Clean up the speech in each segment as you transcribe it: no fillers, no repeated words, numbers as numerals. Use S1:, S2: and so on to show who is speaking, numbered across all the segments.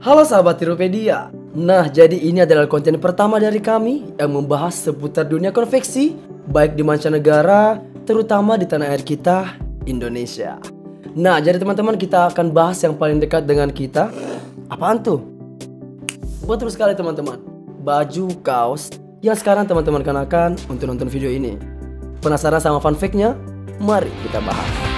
S1: Halo sahabat Tiropedia. Nah, jadi ini adalah konten pertama dari kami yang membahas seputar dunia konveksi, baik di mancanegara, terutama di tanah air kita, Indonesia. Nah, jadi teman-teman, kita akan bahas yang paling dekat dengan kita. Apaan tuh? Betul sekali teman-teman, baju kaos yang sekarang teman-teman kenakan untuk nonton video ini. Penasaran sama fun fact-nya? Mari kita bahas.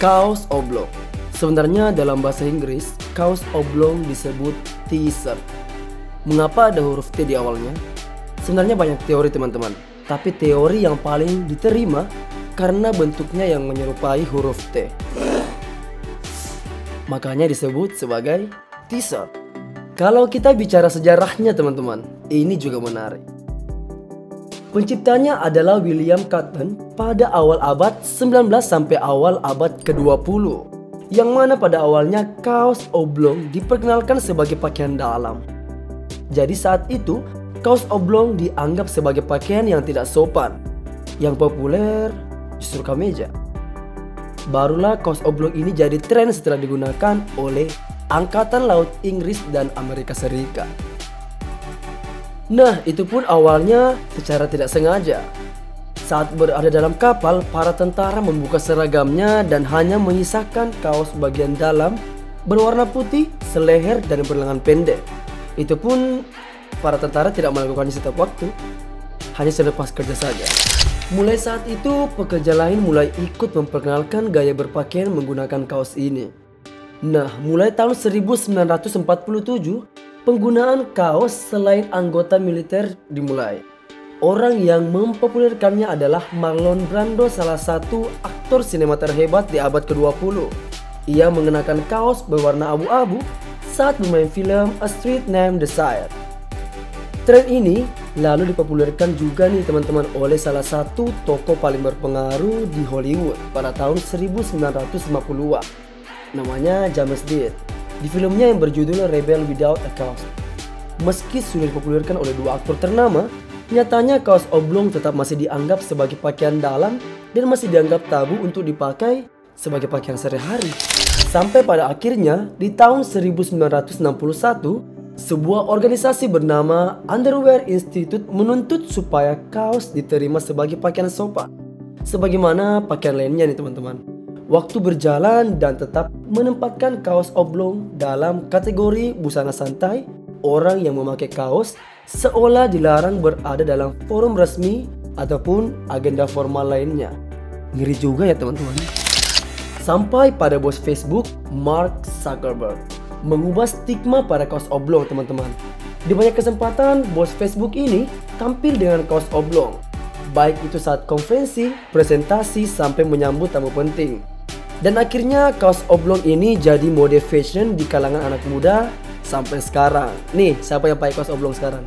S1: Kaos oblong. Sebenarnya dalam bahasa Inggris, kaos oblong disebut t-shirt. Mengapa ada huruf T di awalnya? Sebenarnya banyak teori teman-teman, tapi teori yang paling diterima karena bentuknya yang menyerupai huruf T. Makanya disebut sebagai t-shirt. Kalau kita bicara sejarahnya teman-teman, ini juga menarik. Penciptanya adalah William Cotton pada awal abad 19 sampai awal abad ke-20, yang mana pada awalnya kaos oblong diperkenalkan sebagai pakaian dalam. Jadi saat itu kaos oblong dianggap sebagai pakaian yang tidak sopan. Yang populer justru kemeja. Barulah kaos oblong ini jadi tren setelah digunakan oleh Angkatan Laut Inggris dan Amerika Serikat. Nah, itu pun awalnya secara tidak sengaja. Saat berada dalam kapal, para tentara membuka seragamnya dan hanya menyisakan kaos bagian dalam berwarna putih, seleher, dan berlengan pendek. Itu pun para tentara tidak melakukannya setiap waktu, hanya selepas kerja saja. Mulai saat itu, pekerja lain mulai ikut memperkenalkan gaya berpakaian menggunakan kaos ini. Nah, mulai tahun 1947, penggunaan kaos selain anggota militer dimulai. Orang yang mempopulerkannya adalah Marlon Brando, salah satu aktor sinema terhebat di abad ke-20. Ia mengenakan kaos berwarna abu-abu saat bermain film A Street Named Desire. Tren ini lalu dipopulerkan juga nih teman-teman oleh salah satu tokoh paling berpengaruh di Hollywood pada tahun 1950-an. Namanya James Dean. Di filmnya yang berjudul Rebel Without a Cause. Meski sudah dipopulerkan oleh dua aktor ternama, nyatanya kaos oblong tetap masih dianggap sebagai pakaian dalam dan masih dianggap tabu untuk dipakai sebagai pakaian sehari-hari. Sampai pada akhirnya di tahun 1961, sebuah organisasi bernama Underwear Institute menuntut supaya kaos diterima sebagai pakaian sopan, sebagaimana pakaian lainnya nih teman-teman. Waktu berjalan dan tetap menempatkan kaos oblong dalam kategori busana santai, orang yang memakai kaos seolah dilarang berada dalam forum resmi ataupun agenda formal lainnya. Ngeri juga ya teman-teman. Sampai pada bos Facebook, Mark Zuckerberg, mengubah stigma pada kaos oblong teman-teman. Di banyak kesempatan, bos Facebook ini tampil dengan kaos oblong, baik itu saat konferensi, presentasi, sampai menyambut tamu penting. Dan akhirnya kaos oblong ini jadi mode fashion di kalangan anak muda sampai sekarang. Nih, siapa yang pakai kaos oblong sekarang?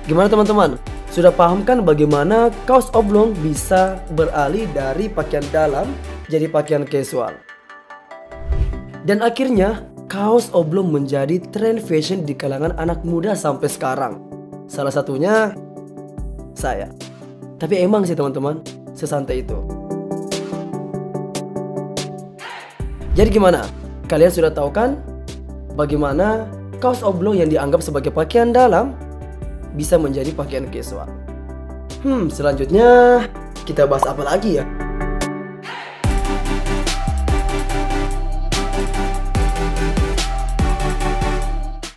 S1: Gimana teman-teman? Sudah paham kan bagaimana kaos oblong bisa beralih dari pakaian dalam jadi pakaian casual? Dan akhirnya kaos oblong menjadi tren fashion di kalangan anak muda sampai sekarang. Salah satunya saya. Tapi emang sih teman-teman, sesantai itu. Jadi gimana? Kalian sudah tahu kan bagaimana kaos oblong yang dianggap sebagai pakaian dalam bisa menjadi pakaian casual? Selanjutnya kita bahas apa lagi ya?